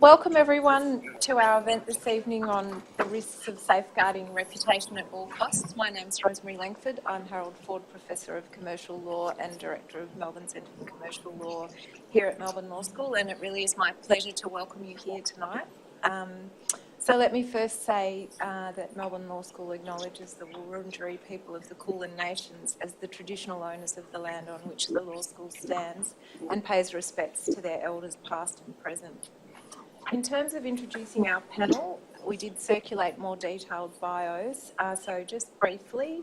Welcome everyone to our event this evening on the risks of safeguarding reputation at all costs. My name's Rosemary Langford. I'm Harold Ford Professor of Commercial Law and Director of Melbourne Centre for Commercial Law here at Melbourne Law School, and it really is my pleasure to welcome you here tonight. So let me first say that Melbourne Law School acknowledges the Wurundjeri people of the Kulin Nations as the traditional owners of the land on which the law school stands and pays respects to their elders past and present. In terms of introducing our panel, we did circulate more detailed bios. So just briefly,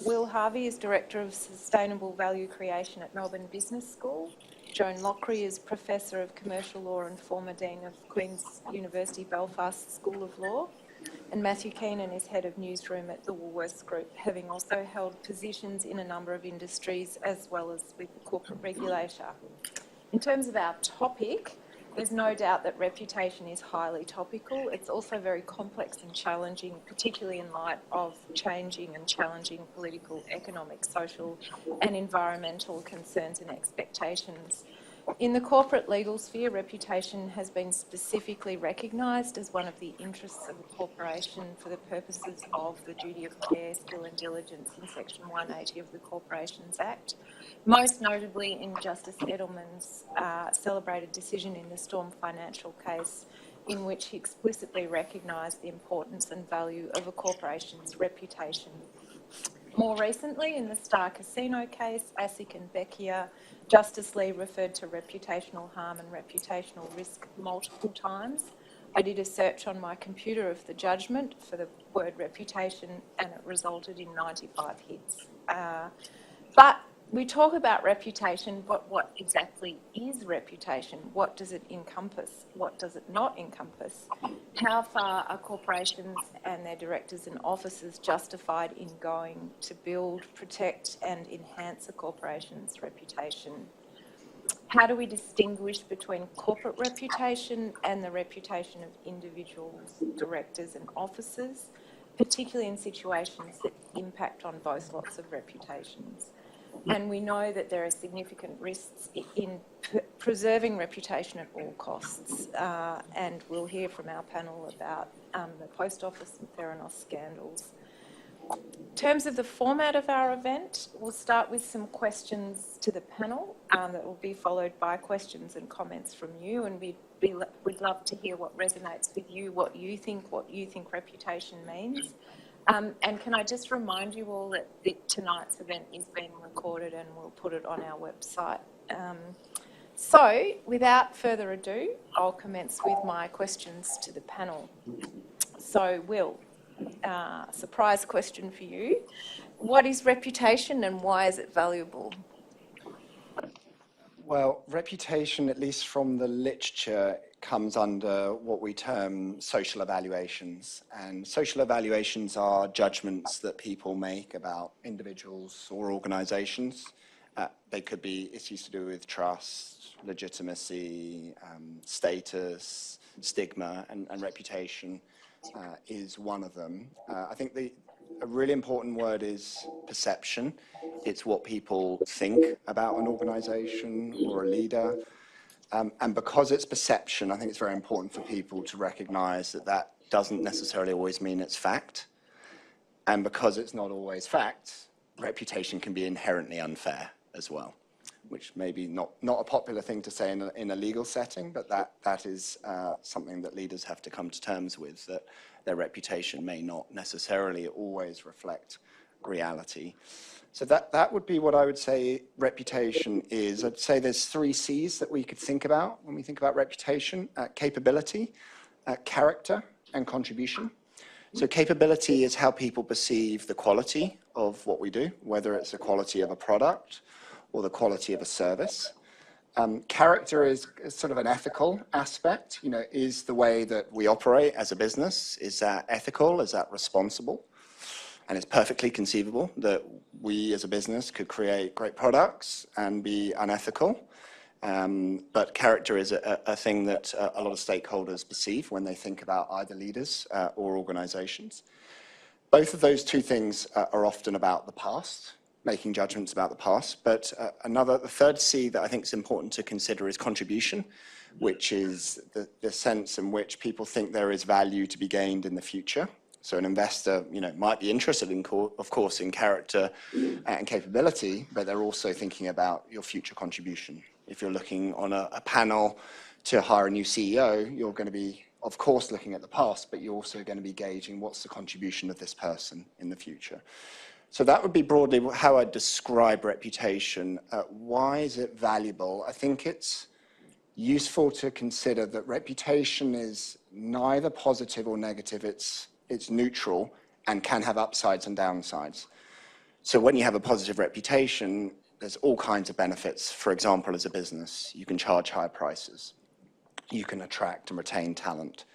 Will Harvey is Director of Sustainable Value Creation at Melbourne Business School. Joan Lockery is Professor of Commercial Law and former Dean of Queen's University Belfast School of Law. And Matthew Keenan is Head of Newsroom at the Woolworths Group, having also held positions in a number of industries as well as with the corporate regulator. In terms of our topic, there's no doubt that reputation is highly topical. It's also very complex and challenging, particularly in light of changing and challenging political, economic, social and environmental concerns and expectations. In the corporate legal sphere, reputation has been specifically recognised as one of the interests of a corporation for the purposes of the duty of care, skill and diligence in Section 180 of the Corporations Act, most notably in Justice Edelman's celebrated decision in the Storm Financial case, in which he explicitly recognised the importance and value of a corporation's reputation. More recently, in the Star Casino case, ASIC and Beckia, Justice Lee referred to reputational harm and reputational risk multiple times. I did a search on my computer of the judgment for the word reputation and it resulted in 95 hits. But we talk about reputation, but what exactly is reputation? What does it encompass? What does it not encompass? How far are corporations and their directors and officers justified in going to build, protect and enhance a corporation's reputation? How do we distinguish between corporate reputation and the reputation of individuals, directors and officers, particularly in situations that impact on both lots of reputations? And we know that there are significant risks in preserving reputation at all costs. And we'll hear from our panel about the Post Office and Theranos scandals. In terms of the format of our event, we'll start with some questions to the panel that will be followed by questions and comments from you. And we'd love to hear what resonates with you, what you think reputation means. And can I just remind you all that tonight's event is being recorded and we'll put it on our website. So without further ado, I'll commence with my questions to the panel. So Will, surprise question for you. What is reputation and why is it valuable? Well, reputation, at least from the literature, comes under what we term social evaluations. And social evaluations are judgments that people make about individuals or organizations. They could be issues to do with trust, legitimacy, status, stigma, and reputation is one of them. I think a really important word is perception. It's what people think about an organization or a leader. And because it's perception, I think it's very important for people to recognize that that doesn't necessarily always mean it's fact. And because it's not always fact, reputation can be inherently unfair as well, which may be not a popular thing to say in a legal setting, but that is something that leaders have to come to terms with, that their reputation may not necessarily always reflect reality. So that would be what I would say reputation is. I'd say there's 3 C's that we could think about when we think about reputation: capability, character, and contribution. So capability is how people perceive the quality of what we do, whether it's the quality of a product or the quality of a service. Character is sort of an ethical aspect. You know, is the way that we operate as a business, is that ethical? Is that responsible? And it's perfectly conceivable that we as a business could create great products and be unethical. But character is a thing that a lot of stakeholders perceive when they think about either leaders or organizations. Both of those 2 things are often about the past, making judgments about the past. But the 3rd C that I think is important to consider is contribution, which is the sense in which people think there is value to be gained in the future. So an investor, might be interested in, of course, in character and capability, but they're also thinking about your future contribution. If you're looking on a panel to hire a new CEO, you're going to be, of course, looking at the past, but you're also going to be gauging what's the contribution of this person in the future. So that would be broadly how I describe reputation. Why is it valuable? I think it's useful to consider that reputation is neither positive or negative. It's neutral and can have upsides and downsides. So when you have a positive reputation, there's all kinds of benefits. For example, as a business, you can charge higher prices. You can attract and retain talent.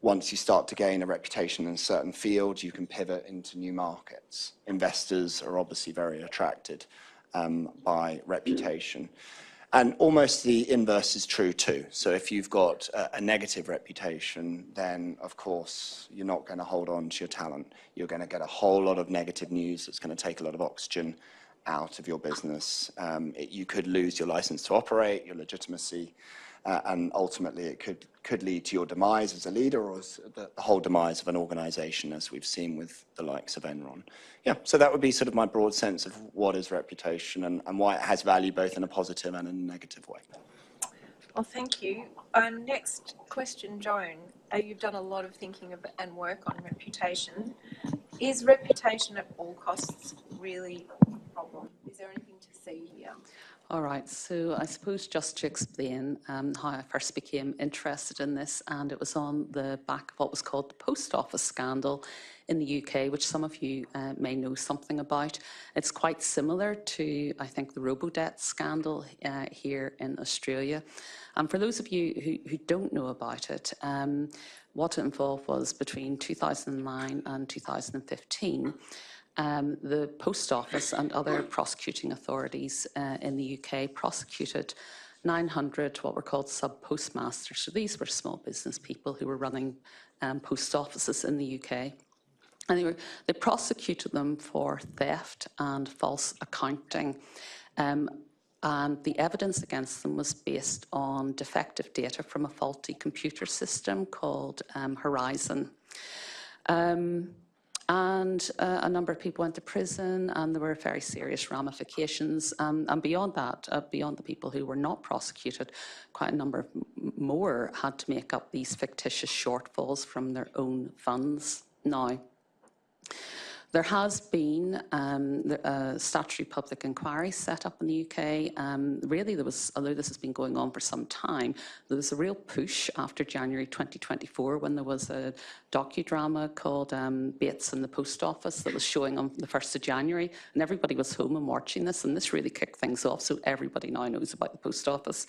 Once you start to gain a reputation in a certain field, you can pivot into new markets. Investors are obviously very attracted by reputation. And almost the inverse is true too. So if you've got a negative reputation, then of course you're not going to hold on to your talent. You're going to get a whole lot of negative news that's going to take a lot of oxygen out of your business. You could lose your license to operate, your legitimacy, and ultimately it could lead to your demise as a leader or as the whole demise of an organization, as we've seen with the likes of Enron. Yeah, so that would be sort of my broad sense of what is reputation and why it has value both in a positive and in a negative way. Well, thank you. Next question, Joan. You've done a lot of thinking and work on reputation. Is reputation at all costs really a problem? Is there anything to see here? All right, so I suppose just to explain how I first became interested in this, and it was on the back of what was called the post office scandal in the UK, which some of you may know something about. It's quite similar to, I think, the robo-debt scandal here in Australia. And for those of you who don't know about it, what it involved was between 2009 and 2015, the Post Office and other prosecuting authorities in the UK prosecuted 900 what were called sub-postmasters. So these were small business people who were running post offices in the UK. And they prosecuted them for theft and false accounting. And the evidence against them was based on defective data from a faulty computer system called Horizon. And a number of people went to prison, and there were very serious ramifications. And beyond that, beyond the people who were not prosecuted, quite a number of more had to make up these fictitious shortfalls from their own funds. Now, there has been a statutory public inquiry set up in the UK. Really, there was, although this has been going on for some time, there was a real push after January 2024 when there was a docudrama called Bates in the Post Office that was showing on the 1st of January, and everybody was home and watching this, and this really kicked things off, so everybody now knows about the Post Office.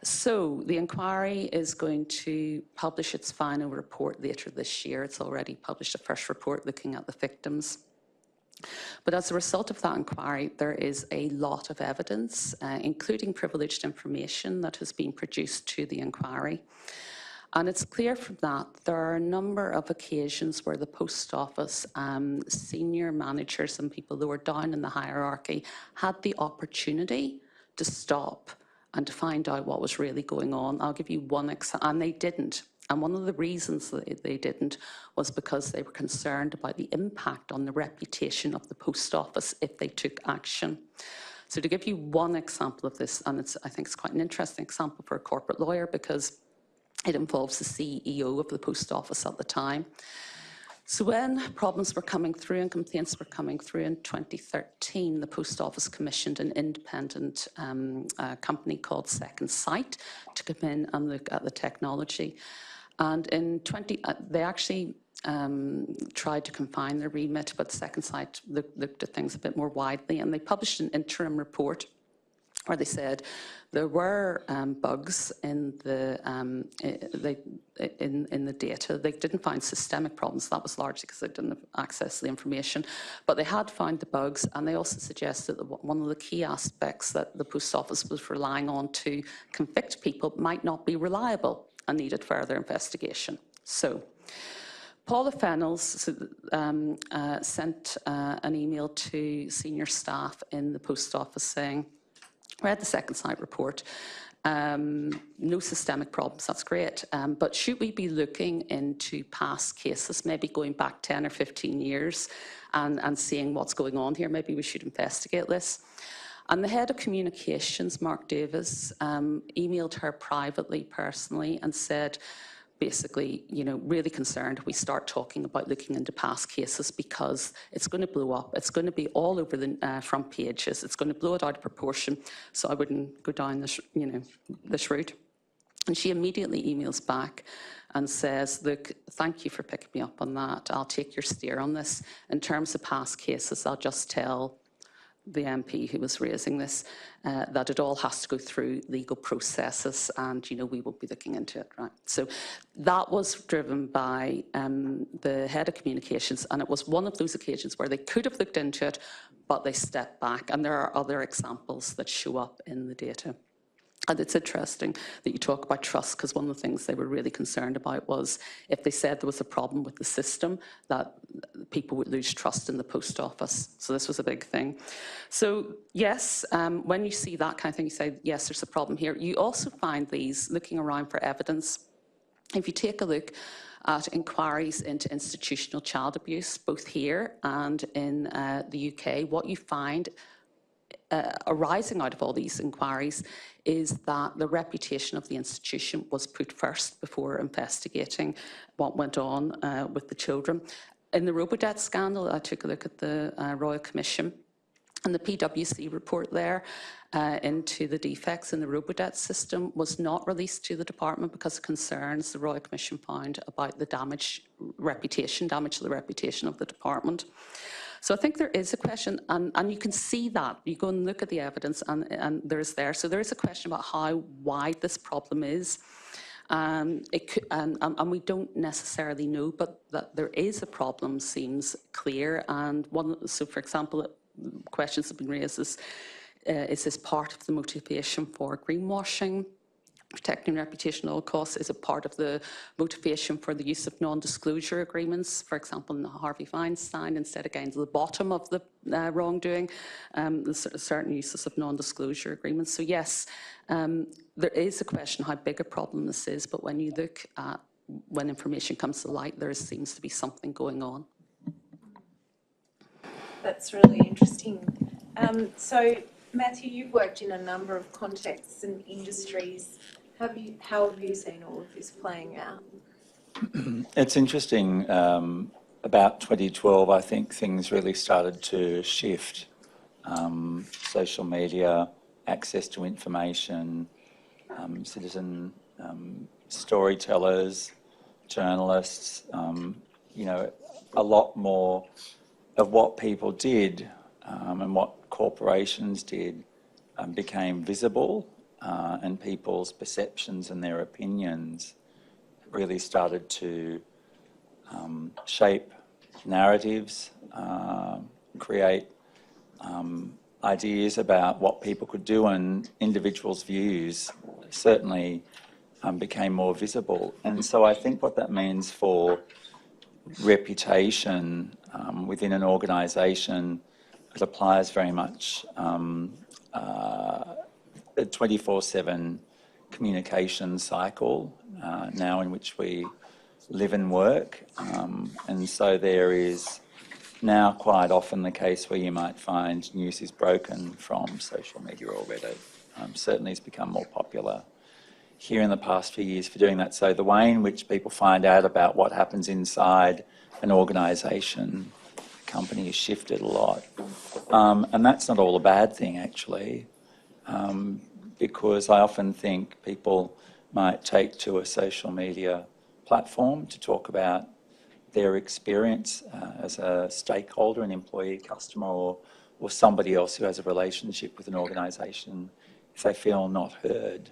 So the inquiry is going to publish its final report later this year. It's already published a first report looking at the victims. But as a result of that inquiry, there is a lot of evidence, including privileged information, that has been produced to the inquiry. And it's clear from that there are a number of occasions where the Post Office senior managers and people who were down in the hierarchy had the opportunity to stop and to find out what was really going on. I'll give you one example, and they didn't. And one of the reasons that they didn't was because they were concerned about the impact on the reputation of the Post Office if they took action. So to give you one example of this, and I think it's quite an interesting example for a corporate lawyer because it involves the CEO of the Post Office at the time. So when problems were coming through and complaints were coming through in 2013, the Post Office commissioned an independent company called Second Sight to come in and look at the technology. And in they actually tried to confine their remit, but Second Sight looked at things a bit more widely, and they published an interim report where they said there were bugs in the data. They didn't find systemic problems. That was largely because they didn't have access to the information. But they had found the bugs, and they also suggested that one of the key aspects that the Post Office was relying on to convict people might not be reliable and needed further investigation. So Paula Fennells sent an email to senior staff in the Post Office saying, read the Second Sight report. No systemic problems, that's great. But should we be looking into past cases, maybe going back 10 or 15 years and seeing what's going on here? Maybe we should investigate this. And the head of communications, Mark Davis, emailed her privately, personally, and said, basically, you know, really concerned we start talking about looking into past cases because it's going to blow up. It's going to be all over the front pages. It's going to blow it out of proportion. So I wouldn't go down this, you know, this route. And she immediately emails back and says, look, thank you for picking me up on that. I'll take your steer on this. In terms of past cases, I'll just tell the MP who was raising this, that it all has to go through legal processes and, you know, we will be looking into it, right? So that was driven by the head of communications, and it was one of those occasions where they could have looked into it, but they stepped back, and there are other examples that show up in the data. And it's interesting that you talk about trust, because one of the things they were really concerned about was if they said there was a problem with the system, that people would lose trust in the post office. So this was a big thing. So yes, when you see that kind of thing, you say, yes, there's a problem here. You also find these looking around for evidence. If you take a look at inquiries into institutional child abuse, both here and in the UK, what you find arising out of all these inquiries is that the reputation of the institution was put first before investigating what went on with the children. In the Robodebt scandal, I took a look at the Royal Commission and the PwC report there into the defects in the Robodebt system was not released to the department because of concerns the Royal Commission found about the damage to the reputation of the department. So I think there is a question, and you can see that. You go and look at the evidence, and there's there. So there is a question about how wide this problem is. And we don't necessarily know, but that there is a problem seems clear. And so for example, questions have been raised is this part of the motivation for greenwashing? Protecting reputational costs is a part of the motivation for the use of non-disclosure agreements, for example, in the Harvey Weinstein, instead of getting to the bottom of the wrongdoing, certain uses of non-disclosure agreements. So yes, there is a question how big a problem this is, but when you look at when information comes to light, there seems to be something going on. That's really interesting. So Matthew, you've worked in a number of contexts and industries. How have you seen all of this playing out? It's interesting. About 2012, I think things really started to shift. Social media, access to information, citizen storytellers, journalists, you know, a lot more of what people did and what corporations did became visible. And people's perceptions and their opinions really started to shape narratives, create ideas about what people could do, and individuals' views certainly became more visible. And so I think what that means for reputation within an organisation, it applies very much a 24/7 communication cycle now in which we live and work. And so there is now quite often the case where you might find news is broken from social media already. Certainly it's become more popular here in the past few years for doing that. So the way in which people find out about what happens inside an organisation, company, has shifted a lot. And that's not all a bad thing, actually. Because I often think people might take to a social media platform to talk about their experience as a stakeholder, an employee, customer, or somebody else who has a relationship with an organisation if they feel not heard.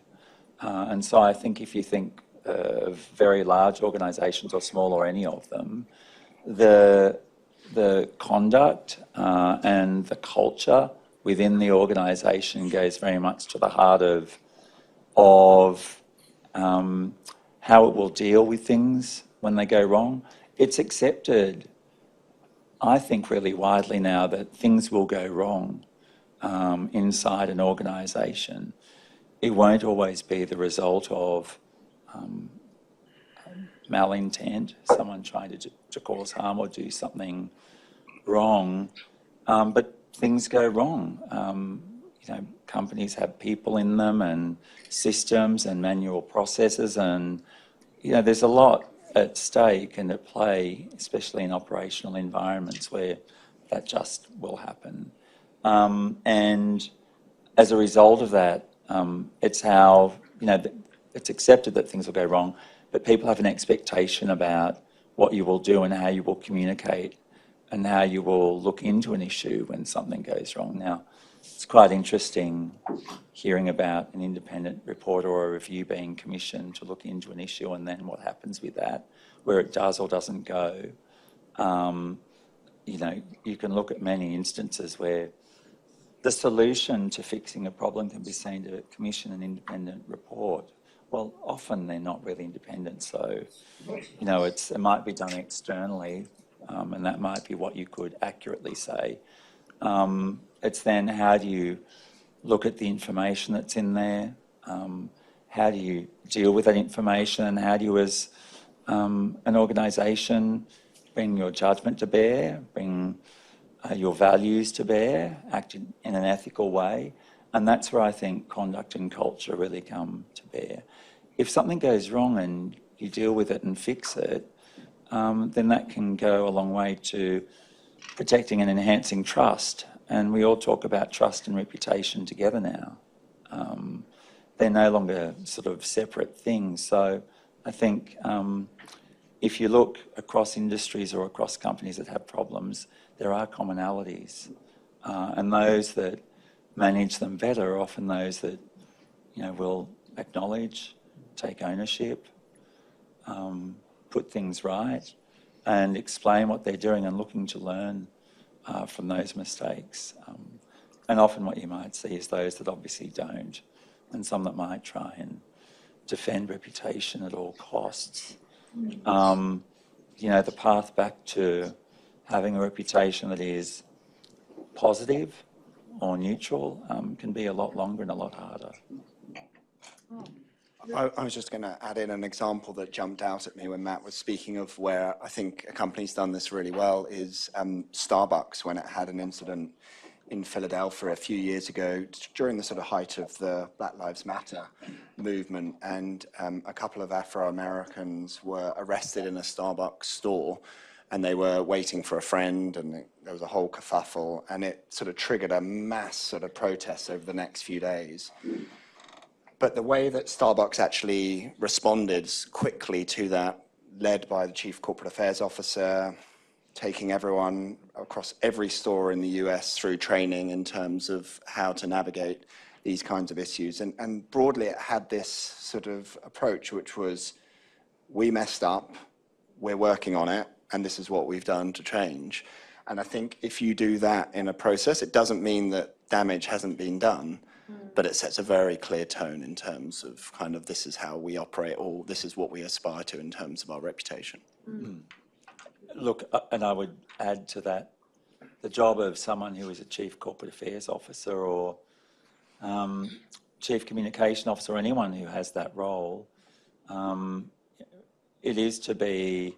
And so I think if you think of very large organisations or small or any of them, the conduct and the culture within the organisation goes very much to the heart of how it will deal with things when they go wrong. It's accepted, I think, really widely now that things will go wrong inside an organisation. it won't always be the result of malintent, someone trying to cause harm or do something wrong, but things go wrong. Companies have people in them and systems and manual processes, and there's a lot at stake and at play, especially in operational environments where that just will happen. And as a result of that, it's how, it's accepted that things will go wrong, but people have an expectation about what you will do and how you will communicate and how you will look into an issue when something goes wrong. Now, it's quite interesting hearing about an independent report or a review being commissioned to look into an issue and then what happens with that, where it does or doesn't go. You can look at many instances where the solution to fixing a problem can be seen to commission an independent report. Well, often they're not really independent, so it might be done externally, and that might be what you could accurately say. It's then how do you look at the information that's in there? How do you deal with that information? And how do you, as an organisation, bring your judgment to bear, bring your values to bear, act in an ethical way? And that's where I think conduct and culture really come to bear. If something goes wrong and you deal with it and fix it, then that can go a long way to protecting and enhancing trust. And we all talk about trust and reputation together now. They're no longer sort of separate things. So I think if you look across industries or across companies that have problems, there are commonalities. And those that manage them better are often those that, will acknowledge, take ownership, put things right, and explain what they're doing and looking to learn from those mistakes. And often what you might see is those that obviously don't, and some that might try and defend reputation at all costs. The path back to having a reputation that is positive or neutral can be a lot longer and a lot harder. I was just going to add in an example that jumped out at me when Matt was speaking of where I think a company's done this really well is Starbucks, when it had an incident in Philadelphia a few years ago during the sort of height of the Black Lives Matter movement, and a couple of Afro-Americans were arrested in a Starbucks store, and they were waiting for a friend, and there was a whole kerfuffle, and it sort of triggered a mass sort of protest over the next few days. But the way that Starbucks actually responded quickly to that, led by the Chief Corporate Affairs Officer, taking everyone across every store in the US through training in terms of how to navigate these kinds of issues. And broadly, it had this sort of approach, which was, we messed up, we're working on it, and this is what we've done to change. And I think if you do that in a process, it doesn't mean that damage hasn't been done, but it sets a very clear tone in terms of kind of this is how we operate, or this is what we aspire to in terms of our reputation. Look, and I would add to that, the job of someone who is a Chief Corporate Affairs Officer or Chief Communication Officer, or anyone who has that role, it is to be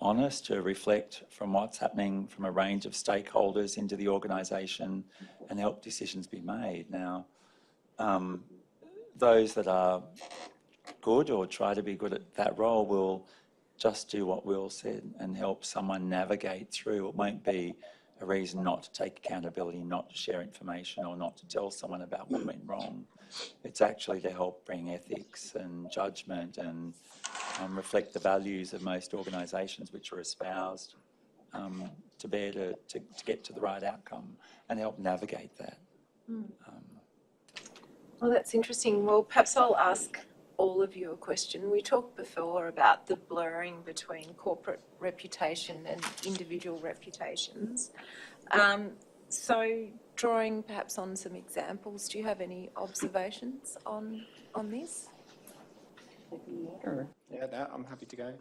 honest, to reflect from what's happening from a range of stakeholders into the organisation and help decisions be made. Now, those that are good or try to be good at that role will just do what Will said and help someone navigate through. It won't be a reason not to take accountability, not to share information, or not to tell someone about what went wrong. It's actually to help bring ethics and judgment and reflect the values of most organisations which are espoused to bear to get to the right outcome and help navigate that. Well, that's interesting. Well, perhaps I'll ask all of you a question. We talked before about the blurring between corporate reputation and individual reputations. So drawing perhaps on some examples, do you have any observations on this? Yeah, no, I'm happy to go.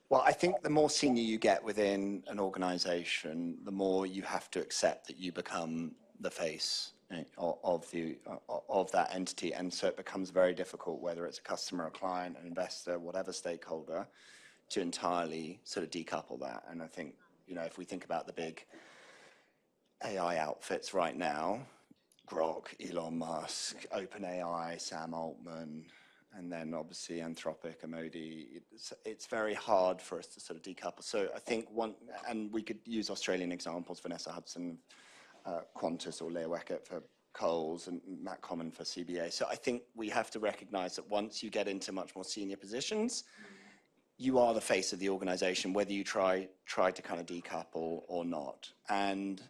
Well, I think the more senior you get within an organisation, the more you have to accept that you become the face of that entity, and so it becomes very difficult, whether it's a customer, a client, an investor, whatever stakeholder, to entirely sort of decouple that. And I think, if we think about the big AI outfits right now, Grok, Elon Musk, OpenAI, Sam Altman, and then obviously Anthropic, Amodi, it's very hard for us to sort of decouple. So I think and we could use Australian examples, Vanessa Hudson, Qantas, or Leah Weckert for Coles, and Matt Common for CBA. So I think we have to recognize that once you get into much more senior positions, you are the face of the organization, whether you try to kind of decouple or not. And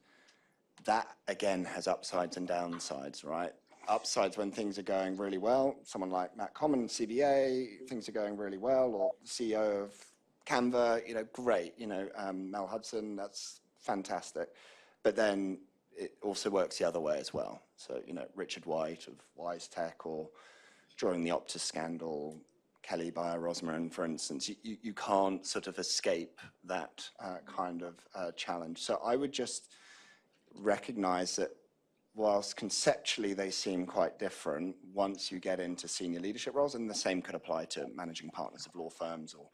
that, again, has upsides and downsides, right? Upsides when things are going really well. Someone like Matt Common, CBA, things are going really well, or CEO of Canva, great. Mel Hudson, that's fantastic. But then it also works the other way as well. So, Richard White of Wise Tech, or during the Optus scandal, Kelly Bayer Rosmarin, for instance, you can't sort of escape that kind of challenge. So I would just recognize that whilst conceptually they seem quite different, once you get into senior leadership roles, and the same could apply to managing partners of law firms or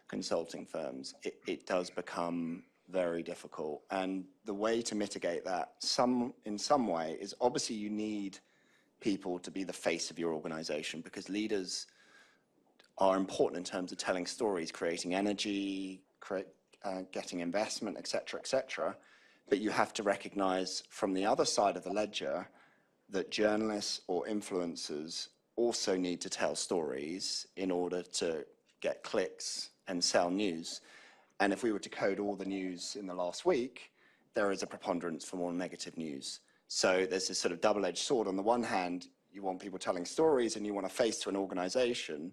consulting firms, it does become very difficult. And the way to mitigate that in some way is, obviously you need people to be the face of your organization, because leaders are important in terms of telling stories, creating energy, getting investment, et cetera, but you have to recognize from the other side of the ledger that journalists or influencers also need to tell stories in order to get clicks and sell news. And if we were to code all the news in the last week, there is a preponderance for more negative news. So there's this sort of double-edged sword. On the one hand, you want people telling stories and you want a face to an organization,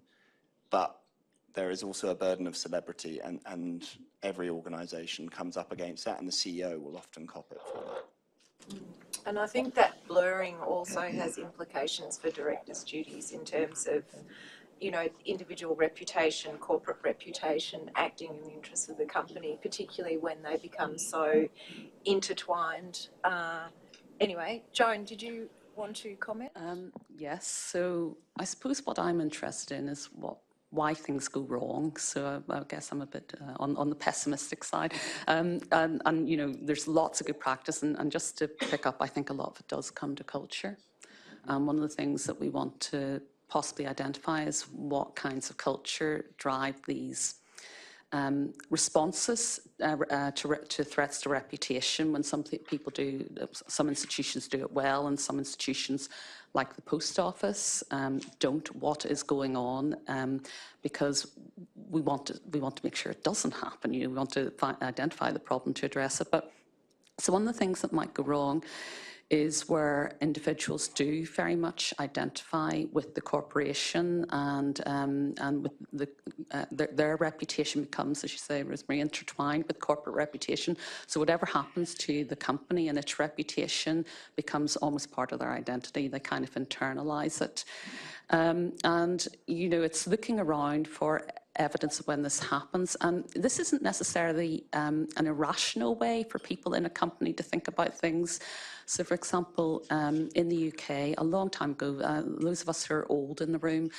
but there is also a burden of celebrity, and every organization comes up against that, and the CEO will often cop it for that. And I think that blurring also has implications for directors' duties in terms of, individual reputation, corporate reputation, acting in the interests of the company, particularly when they become so intertwined. Anyway, Joan, did you want to comment? Yes, so I suppose what I'm interested in is why things go wrong. So I guess I'm a bit on the pessimistic side. And there's lots of good practice. And just to pick up, I think a lot of it does come to culture. One of the things that we want to possibly identify is what kinds of culture drive these responses to threats to reputation. When some people do, some institutions do it well, and some institutions, like the post office, don't. What is going on? Because we want to make sure it doesn't happen. We want to identify the problem to address it. But so one of the things that might go wrong is where individuals do very much identify with the corporation, and with their reputation becomes, as you say, Rosemary, intertwined with corporate reputation. So whatever happens to the company and its reputation becomes almost part of their identity. They kind of internalize it. And, it's looking around for evidence of when this happens. And this isn't necessarily an irrational way for people in a company to think about things. So, for example, in the UK, a long time ago, those of us who are old in the room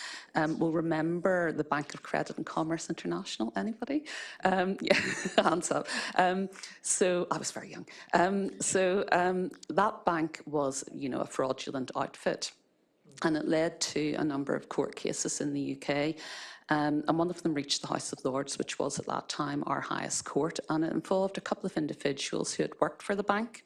will remember the Bank of Credit and Commerce International. Anybody? Yeah, hands up. So I was very young. That bank was, a fraudulent outfit. And it led to a number of court cases in the UK. And one of them reached the House of Lords, which was at that time our highest court. And it involved a couple of individuals who had worked for the bank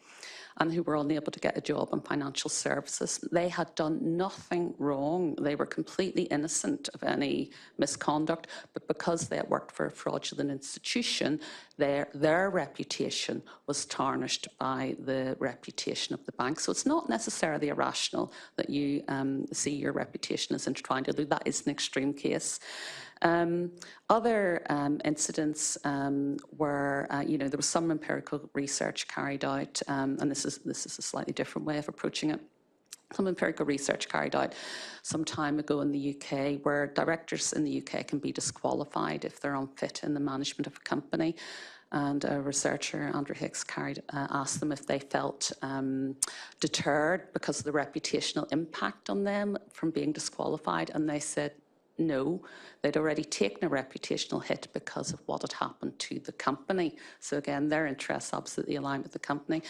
and who were unable to get a job in financial services. They had done nothing wrong. They were completely innocent of any misconduct, but because they had worked for a fraudulent institution, their reputation was tarnished by the reputation of the bank. So it's not necessarily irrational that you see your reputation as intertwined, although that is an extreme case. Other incidents were, there was some empirical research carried out, and this is a slightly different way of approaching it. Some empirical research carried out some time ago in the UK, where directors in the UK can be disqualified if they're unfit in the management of a company. and a researcher, Andrew Hicks, asked them if they felt deterred because of the reputational impact on them from being disqualified, and they said no. They'd already taken a reputational hit because of what had happened to the company. So again, their interests absolutely aligned with the company.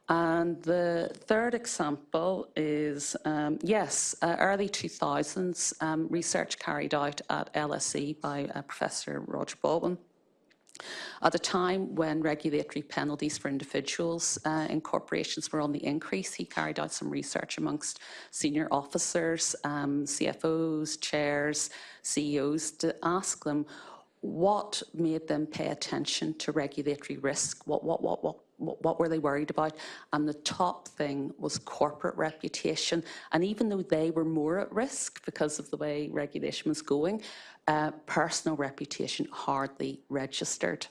And the third example is, early 2000s research carried out at LSE by Professor Roger Baldwin. At a time when regulatory penalties for individuals in corporations were on the increase, he carried out some research amongst senior officers, CFOs, chairs, CEOs, to ask them what made them pay attention to regulatory risk, what were they worried about? And the top thing was corporate reputation. And even though they were more at risk because of the way regulation was going, personal reputation hardly registered.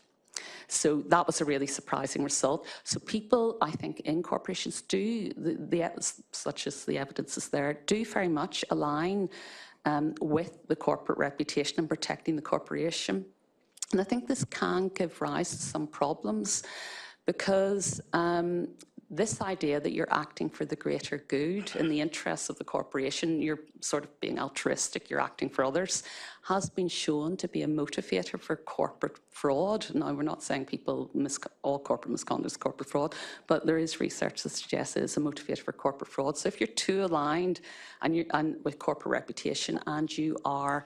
So that was a really surprising result. So people, I think, in corporations do, such as the evidence is there, do very much align with the corporate reputation and protecting the corporation. And I think this can give rise to some problems, because this idea that you're acting for the greater good in the interests of the corporation, you're sort of being altruistic, you're acting for others, has been shown to be a motivator for corporate fraud. Now, we're not saying all corporate misconduct is corporate fraud, but there is research that suggests it is a motivator for corporate fraud. So if you're too aligned and with corporate reputation, and you are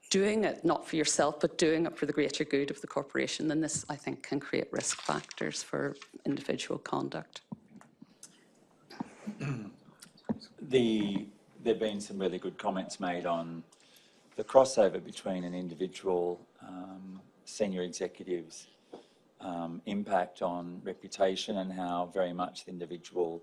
doing it not for yourself, but doing it for the greater good of the corporation, then this, I think, can create risk factors for individual conduct. There have been some really good comments made on the crossover between an individual senior executive's impact on reputation, and how very much the individual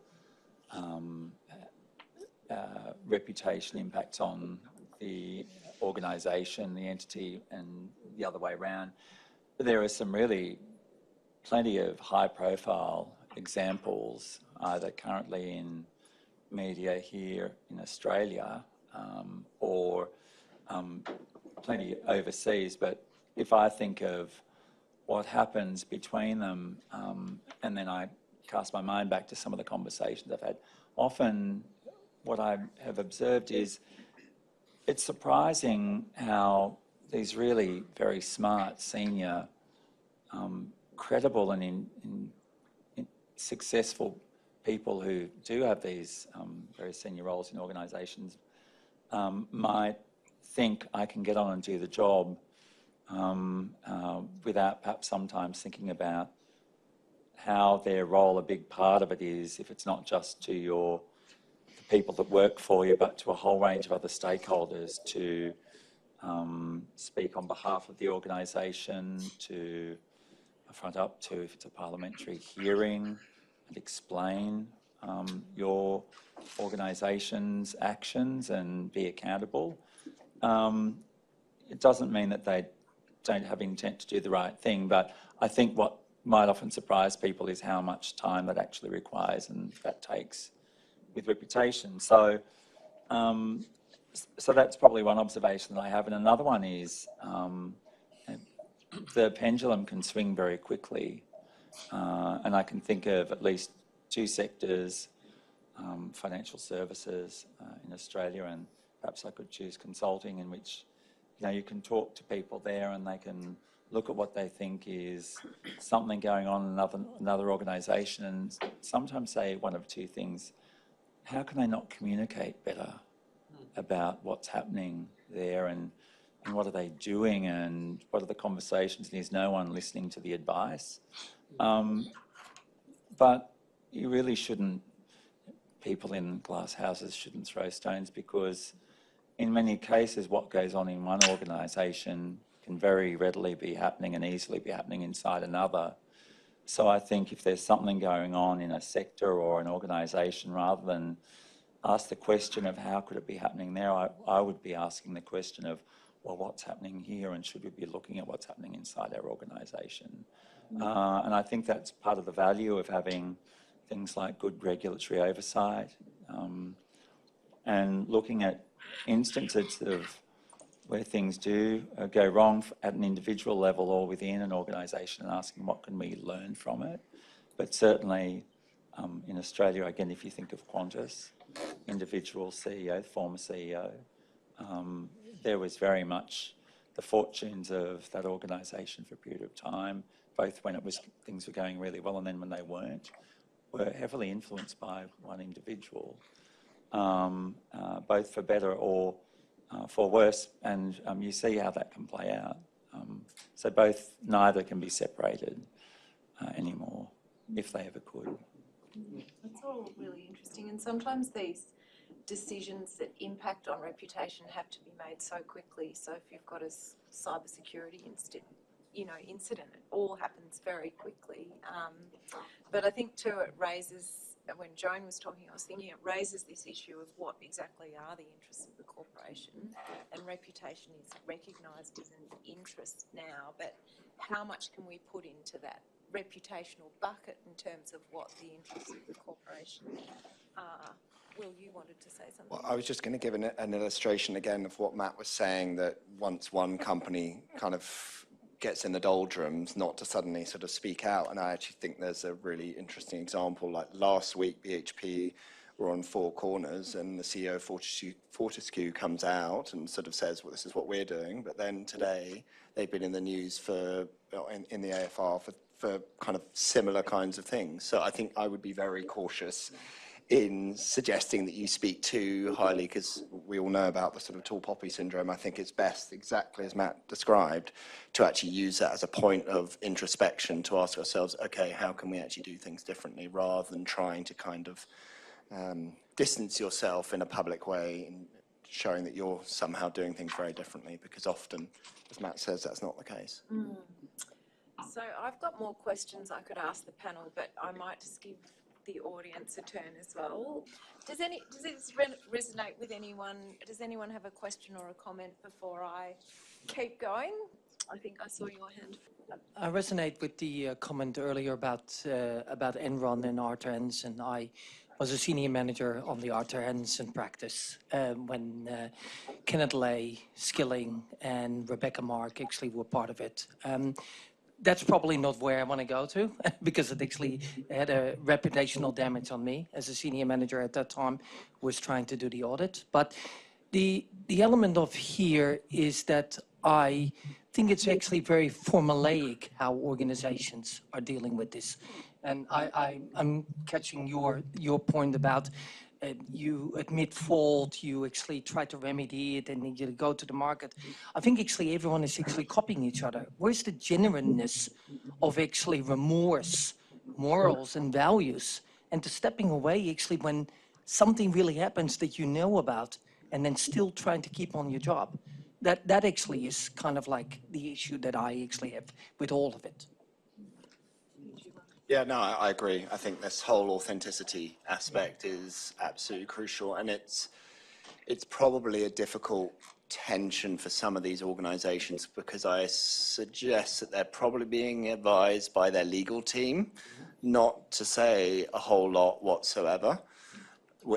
reputation impacts on the organisation, the entity, and the other way around. There are some really plenty of high-profile examples, either currently in media here in Australia or plenty overseas. But if I think of what happens between them, and then I cast my mind back to some of the conversations I've had, often what I have observed is it's surprising how these really very smart, senior, credible and successful people who do have these very senior roles in organisations might think I can get on and do the job without perhaps sometimes thinking about how their role, a big part of it is, if it's not just to the people that work for you, but to a whole range of other stakeholders, to speak on behalf of the organisation, to front up to, if it's a parliamentary hearing, and explain your organisation's actions and be accountable. It doesn't mean that they don't have intent to do the right thing, but I think what might often surprise people is how much time that actually requires and that takes with reputation. So that's probably one observation that I have. And another one is the pendulum can swing very quickly. And I can think of at least two sectors, financial services in Australia, and perhaps I could choose consulting, in which you can talk to people there and they can look at what they think is something going on in another organisation, and sometimes say one of two things. How can they not communicate better about what's happening there, and what are they doing, and what are the conversations, and is no one listening to the advice? But you really shouldn't, people in glass houses shouldn't throw stones, because in many cases what goes on in one organisation can very readily be happening and easily be happening inside another. So I think if there's something going on in a sector or an organisation, rather than ask the question of how could it be happening there, I would be asking the question of, well, what's happening here, and should we be looking at what's happening inside our organisation? And I think that's part of the value of having things like good regulatory oversight, and looking at instances of where things do go wrong at an individual level or within an organisation, and asking what can we learn from it. But certainly in Australia, again, if you think of Qantas, individual CEO, former CEO, there was very much the fortunes of that organisation for a period of time, both when things were going really well and then when they weren't, were heavily influenced by one individual, both for better or for worse, and you see how that can play out. So neither can be separated anymore, if they ever could. That's all really interesting, and sometimes these decisions that impact on reputation have to be made so quickly. So if you've got a cybersecurity incident, it all happens very quickly. But I think too, it raises, when Joan was talking, I was thinking it raises this issue of what exactly are the interests of the corporation, and reputation is recognised as an interest now, but how much can we put into that reputational bucket in terms of what the interests of the corporation are? Will, you wanted to say something? Well, I was just going to give an illustration again of what Matt was saying, that once one company kind of gets in the doldrums, not to suddenly sort of speak out. And I actually think there's a really interesting example. Like last week, BHP were on Four Corners, and the CEO of Fortescue comes out and sort of says, well, this is what we're doing. But then today, they've been in the news in the AFR for kind of similar kinds of things. So I think I would be very cautious in suggesting that you speak too highly, because we all know about the sort of tall poppy syndrome. I think it's best, exactly as Matt described, to actually use that as a point of introspection to ask ourselves, okay, how can we actually do things differently, rather than trying to kind of distance yourself in a public way and showing that you're somehow doing things very differently, because often, as Matt says, that's not the case. So I've got more questions I could ask the panel, but I might just give the audience a turn as well. Does this resonate with anyone? Does anyone have a question or a comment before I keep going? I think I saw your hand. I resonate with the comment earlier about Enron and Arthur Henderson. I was a senior manager on the Arthur Henderson practice when Kenneth Lay, Skilling, and Rebecca Mark actually were part of it. That's probably not where I want to go to, because it actually had a reputational damage on me as a senior manager at that time, was trying to do the audit. But the element of here is that I think it's actually very formulaic how organizations are dealing with this. And I'm catching your point about you admit fault, you actually try to remedy it, and then you go to the market. I think actually everyone is actually copying each other. Where's the genuineness of actually remorse, morals, and values, and to stepping away actually when something really happens that you know about, and then still trying to keep on your job? That actually is kind of like the issue that I actually have with all of it. Yeah, no, I agree. I think this whole authenticity aspect is absolutely crucial, and it's probably a difficult tension for some of these organizations, because I suggest that they're probably being advised by their legal team not to say a whole lot whatsoever.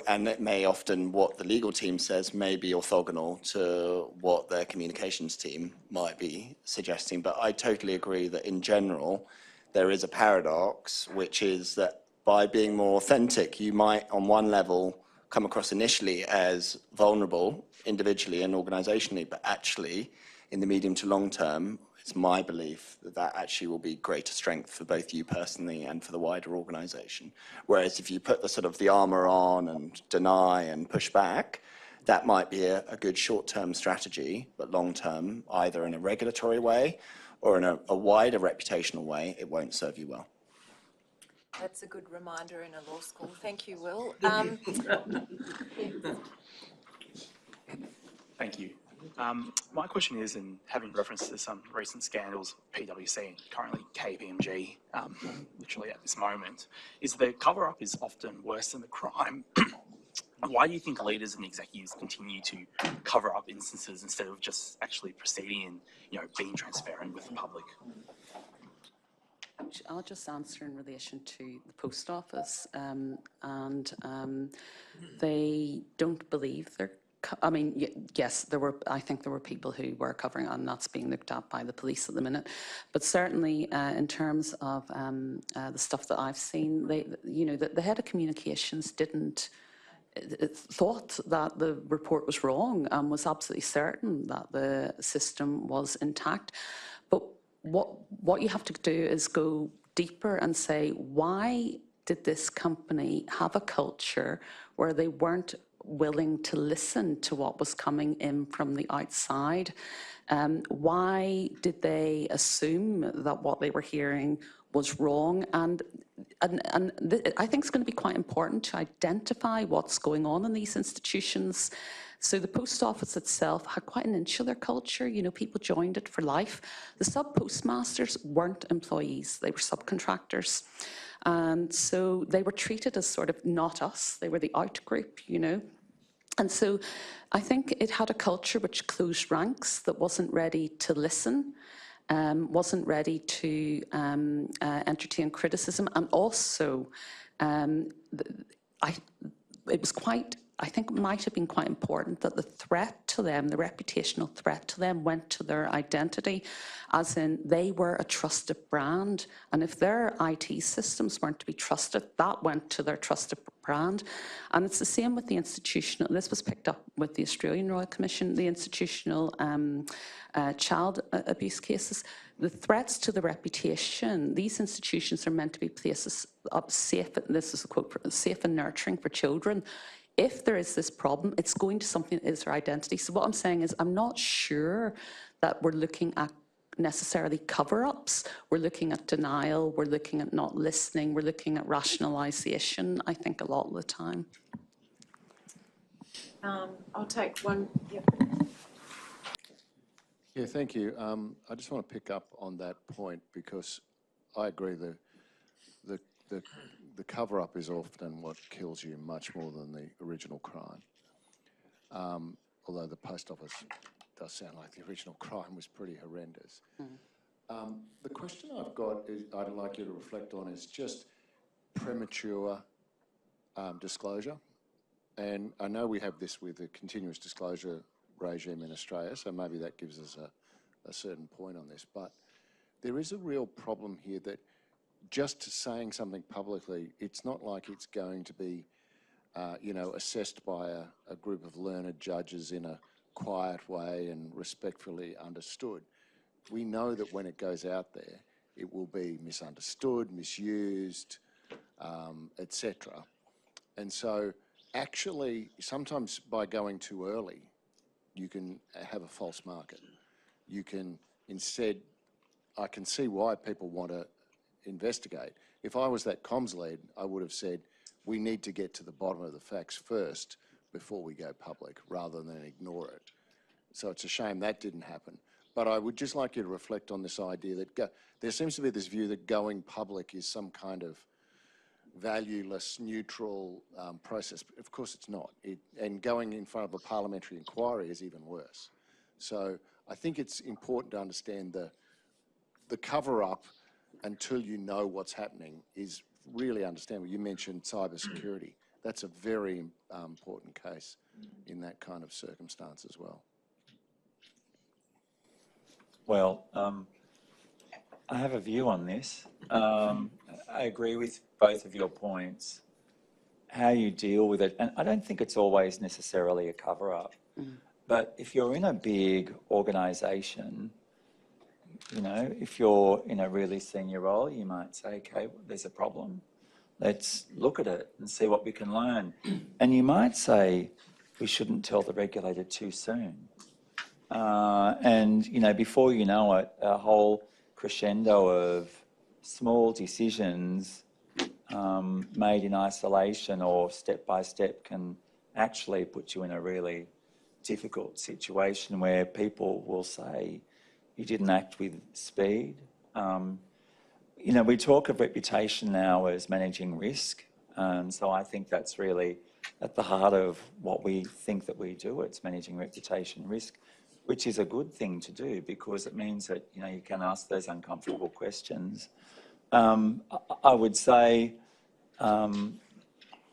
And it may often, what the legal team says may be orthogonal to what their communications team might be suggesting. But I totally agree that in general, there is a paradox, which is that by being more authentic, you might on one level come across initially as vulnerable individually and organizationally, but actually in the medium to long term, it's my belief that that actually will be greater strength for both you personally and for the wider organization. Whereas if you put the sort of the armor on and deny and push back, that might be a good short-term strategy, but long-term, either in a regulatory way or in a wider reputational way, it won't serve you well. That's a good reminder in a law school. Thank you, Will. Thank you. My question is, in having reference to some recent scandals, PwC and currently KPMG, literally at this moment, is the cover-up is often worse than the crime. Why do you think leaders and executives continue to cover up instances instead of just actually proceeding and, being transparent with the public? I'll just answer in relation to the post office, and they don't believe they're I mean, yes, I think there were people who were covering, and that's being looked at by the police at the minute. But certainly, in terms of the stuff that I've seen, the head of communications thought that the report was wrong and was absolutely certain that the system was intact. But what you have to do is go deeper and say, why did this company have a culture where they weren't willing to listen to what was coming in from the outside? Why did they assume that what they were hearing was wrong? And I think it's going to be quite important to identify what's going on in these institutions. So the post office itself had quite an insular culture. People joined it for life. The sub-postmasters weren't employees. They were subcontractors. And so they were treated as sort of not us. They were the out group, And so I think it had a culture which closed ranks, that wasn't ready to listen, wasn't ready to entertain criticism. And also, I think it might have been quite important that the threat to them, the reputational threat to them, went to their identity, as in they were a trusted brand. And if their IT systems weren't to be trusted, that went to their trusted brand. And it's the same with the institutional, this was picked up with the Australian Royal Commission, the institutional child abuse cases. The threats to the reputation, these institutions are meant to be places of safe, this is a quote, safe and nurturing for children. If there is this problem, it's going to something that is their identity. So what I'm saying is I'm not sure that we're looking at necessarily cover-ups. We're looking at denial, we're looking at not listening, we're looking at rationalisation, I think, a lot of the time. I'll take one. Yep. Yeah, thank you. I just want to pick up on that point because I agree the cover-up is often what kills you much more than the original crime. Although the post office does sound like the original crime was pretty horrendous. The question I've got is, I'd like you to reflect on is just premature disclosure. And I know we have this with the continuous disclosure regime in Australia, so maybe that gives us a certain point on this. But there is a real problem here that just saying something publicly, it's not like it's going to be, assessed by a group of learned judges in a quiet way and respectfully understood. We know that when it goes out there, it will be misunderstood, misused, etc. And so actually, sometimes by going too early, you can have a false market. You can instead, I can see why people want to investigate. If I was that comms lead, I would have said, we need to get to the bottom of the facts first before we go public, rather than ignore it. So it's a shame that didn't happen. But I would just like you to reflect on this idea that there seems to be this view that going public is some kind of valueless, neutral process. Of course it's not. And going in front of a parliamentary inquiry is even worse. So I think it's important to understand the cover-up until you know what's happening is really understandable. You mentioned cybersecurity. That's a very important case in that kind of circumstance as well. Well, I have a view on this. I agree with both of your points. How you deal with it, and I don't think it's always necessarily a cover-up, but if you're in a big organisation, if you're in a really senior role, you might say, okay, well, there's a problem. Let's look at it and see what we can learn. And you might say, we shouldn't tell the regulator too soon. Before you know it, a whole crescendo of small decisions made in isolation or step by step can actually put you in a really difficult situation where people will say, you didn't act with speed. We talk of reputation now as managing risk. So I think that's really at the heart of what we think that we do. It's managing reputation risk, which is a good thing to do because it means that, you can ask those uncomfortable questions. I would say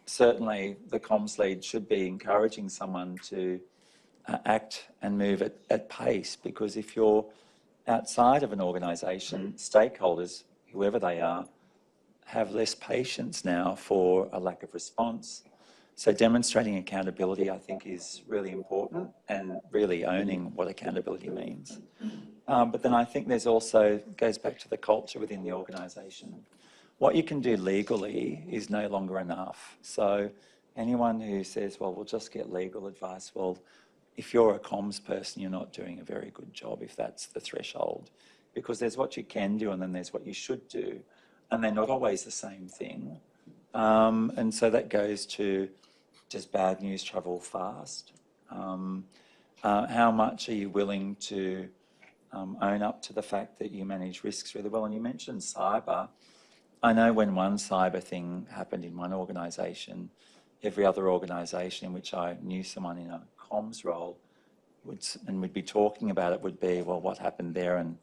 certainly the comms lead should be encouraging someone to act and move at pace, because if you're outside of an organisation, stakeholders, whoever they are, have less patience now for a lack of response. So demonstrating accountability, I think, is really important, and really owning what accountability means. But then I think there's also, goes back to the culture within the organisation. What you can do legally is no longer enough. So anyone who says, well, we'll just get legal advice, well, if you're a comms person, you're not doing a very good job if that's the threshold, because there's what you can do and then there's what you should do, and they're not always the same thing. And so that goes to, does bad news travel fast? How much are you willing to own up to the fact that you manage risks really well? And you mentioned cyber. I know when one cyber thing happened in one organisation, every other organisation in which I knew someone in a comms role would be talking about it would be, well, what happened there? And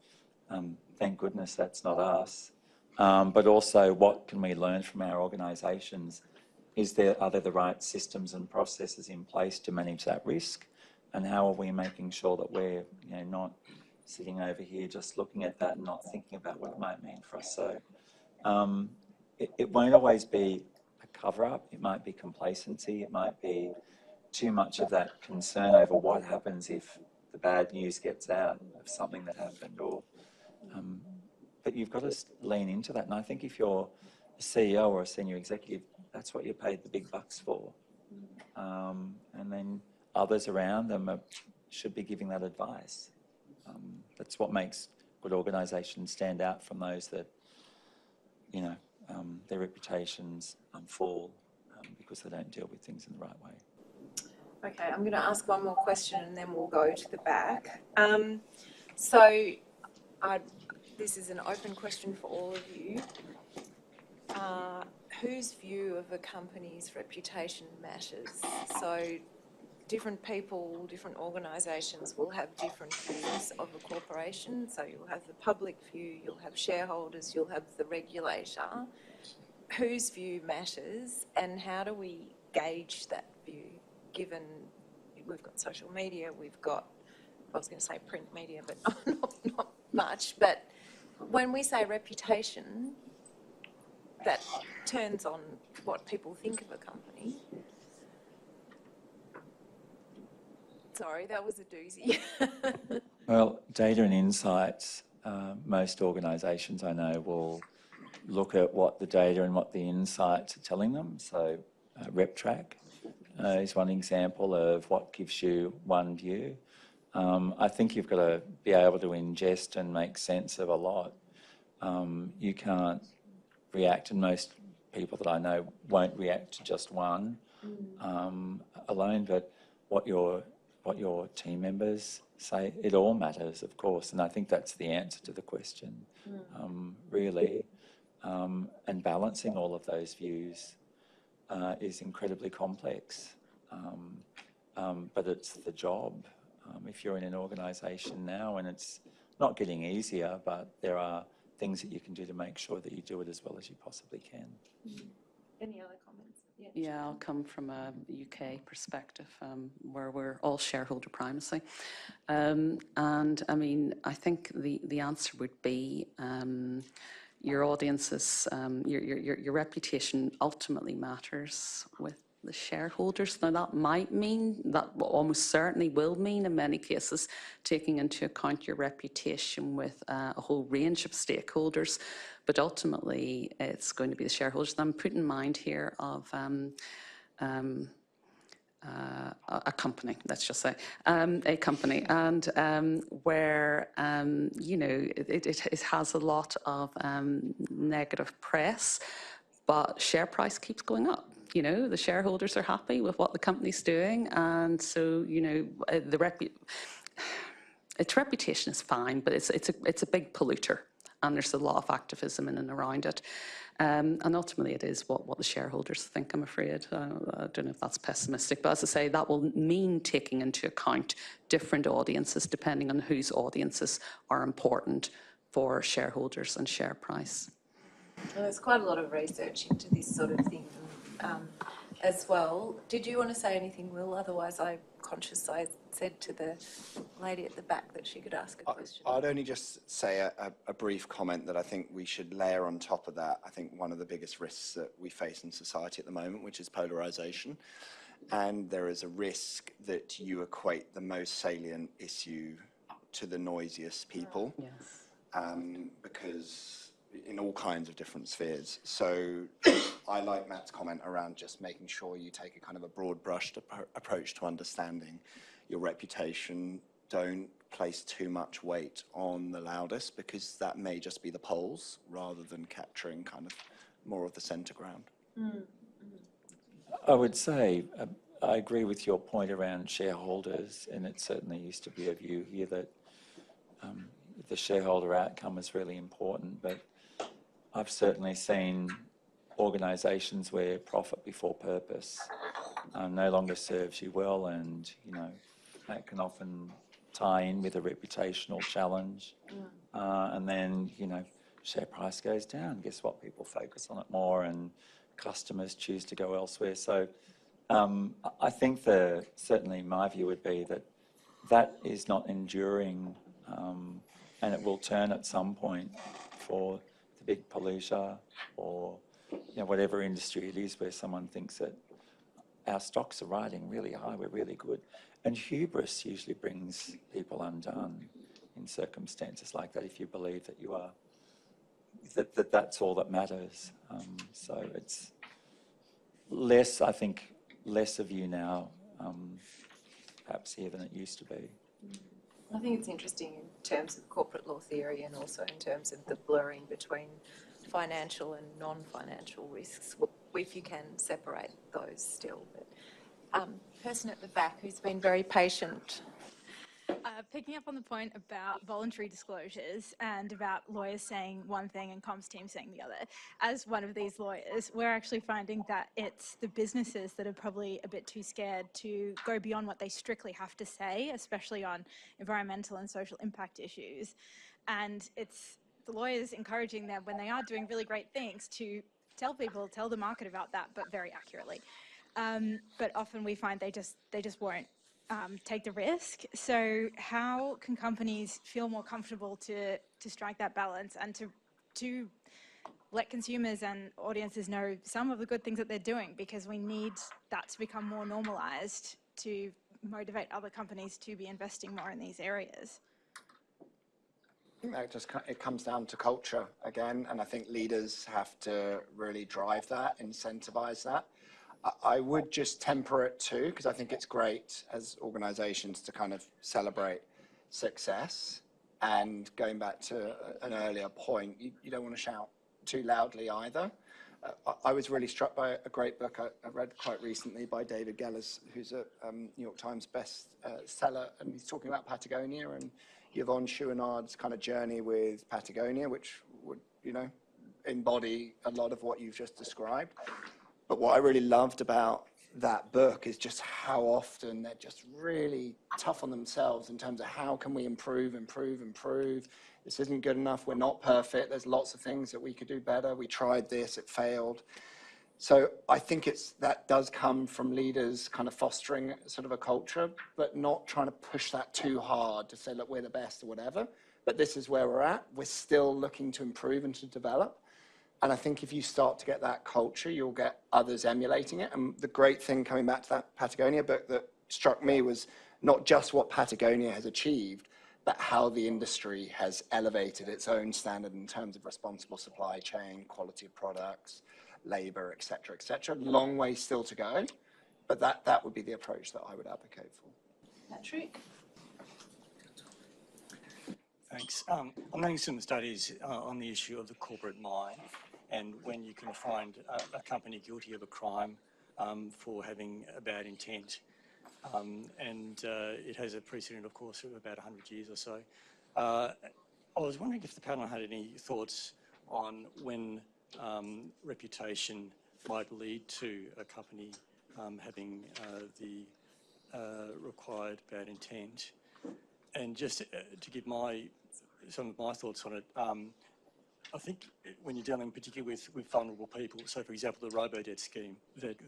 thank goodness that's not us. But also, what can we learn from our organisations? Are there the right systems and processes in place to manage that risk? And how are we making sure that we're not sitting over here just looking at that and not thinking about what it might mean for us? So it won't always be a cover-up. It might be complacency. It might be too much of that concern over what happens if the bad news gets out of something that happened. But you've got to lean into that. And I think if you're a CEO or a senior executive, that's what you're paid the big bucks for. And then others around them should be giving that advice. That's what makes good organisations stand out from those that, their reputations fall because they don't deal with things in the right way. Okay, I'm going to ask one more question and then we'll go to the back. This is an open question for all of you. Whose view of a company's reputation matters? So different people, different organisations will have different views of a corporation. So you'll have the public view, you'll have shareholders, you'll have the regulator. Whose view matters, and how do we gauge that view, given we've got social media, we've got, I was going to say print media, but not much. But when we say reputation, that turns on what people think of a company. Sorry, that was a doozy. Well, data and insights, most organisations I know will look at what the data and what the insights are telling them. So RepTrack is one example of what gives you one view. I think you've got to be able to ingest and make sense of a lot. You can't react, and most people that I know won't react to just one alone, but what your team members say, it all matters, of course. And I think that's the answer to the question, really. And balancing all of those views is incredibly complex, but it's the job. If you're in an organisation now, and it's not getting easier, but there are things that you can do to make sure that you do it as well as you possibly can. Any other comments? Yeah, I'll come from a UK perspective where we're all shareholder primacy. And I mean, I think the answer would be your audiences, your reputation ultimately matters with the shareholders. Now that might mean, that almost certainly will mean in many cases, taking into account your reputation with a whole range of stakeholders, but ultimately it's going to be the shareholders. And I'm putting in mind here of a company, let's just say, a company, and where, it has a lot of negative press, but share price keeps going up. The shareholders are happy with what the company's doing, and so, its reputation is fine, but it's a big polluter, and there's a lot of activism in and around it. And ultimately it is what the shareholders think, I'm afraid. I don't know if that's pessimistic, but as I say, that will mean taking into account different audiences depending on whose audiences are important for shareholders and share price. Well, there's quite a lot of research into this sort of thing. as well. Did you want to say anything, Will? Otherwise, I'm conscious I said to the lady at the back that she could ask a question. I'd only just say a brief comment that I think we should layer on top of that. I think one of the biggest risks that we face in society at the moment, which is polarisation. And there is a risk that you equate the most salient issue to the noisiest people. Yes. Because in all kinds of different spheres. So I like Matt's comment around just making sure you take a kind of a broad brushed approach to understanding your reputation. Don't place too much weight on the loudest, because that may just be the polls rather than capturing kind of more of the centre ground. I would say I agree with your point around shareholders, and it certainly used to be a view here that the shareholder outcome is really important, but I've certainly seen organisations where profit before purpose no longer serves you well, and that can often tie in with a reputational challenge, and then share price goes down. Guess what? People focus on it more, and customers choose to go elsewhere. So I think certainly my view would be that is not enduring, and it will turn at some point for the big polluter or whatever industry it is where someone thinks that our stocks are riding really high, we're really good. And hubris usually brings people undone in circumstances like that, if you believe that you are, that's all that matters. So it's less, I think, less of you now, perhaps here than it used to be. I think it's interesting in terms of corporate law theory, and also in terms of the blurring between financial and non-financial risks, if you can separate those still. But person at the back who's been very patient. Picking up on the point about voluntary disclosures and about lawyers saying one thing and comms team saying the other, as one of these lawyers, we're actually finding that it's the businesses that are probably a bit too scared to go beyond what they strictly have to say, especially on environmental and social impact issues. And it's the lawyers encouraging them, when they are doing really great things, to tell the market about that, but very accurately. But often we find they just won't take the risk. So how can companies feel more comfortable to strike that balance, and to let consumers and audiences know some of the good things that they're doing, because we need that to become more normalised to motivate other companies to be investing more in these areas? I think that it comes down to culture again, and I think leaders have to really drive that, incentivize that. I would just temper it too, because I think it's great as organisations to kind of celebrate success. And going back to an earlier point, you don't want to shout too loudly either. I was really struck by a great book I read quite recently by David Gellers, who's a New York Times bestseller, and he's talking about Patagonia and Yvonne Chouinard's kind of journey with Patagonia, which would, embody a lot of what you've just described. But what I really loved about that book is just how often they're just really tough on themselves in terms of how can we improve. This isn't good enough. We're not perfect. There's lots of things that we could do better. We tried this, it failed. So I think that does come from leaders kind of fostering sort of a culture, but not trying to push that too hard to say, look, we're the best or whatever. But this is where we're at. We're still looking to improve and to develop. And I think if you start to get that culture, you'll get others emulating it. And the great thing, coming back to that Patagonia book, that struck me was not just what Patagonia has achieved, but how the industry has elevated its own standard in terms of responsible supply chain, quality of products, labour, et cetera, et cetera. Long way still to go, but that would be the approach that I would advocate for. Patrick? Thanks. I'm noticing some studies on the issue of the corporate mind, and when you can find a company guilty of a crime for having a bad intent. And it has a precedent, of course, of about 100 years or so. I was wondering if the panel had any thoughts on when reputation might lead to a company having the required bad intent. And just to give some of my thoughts on it, I think when you're dealing particularly with vulnerable people, so for example, the robo-debt scheme, that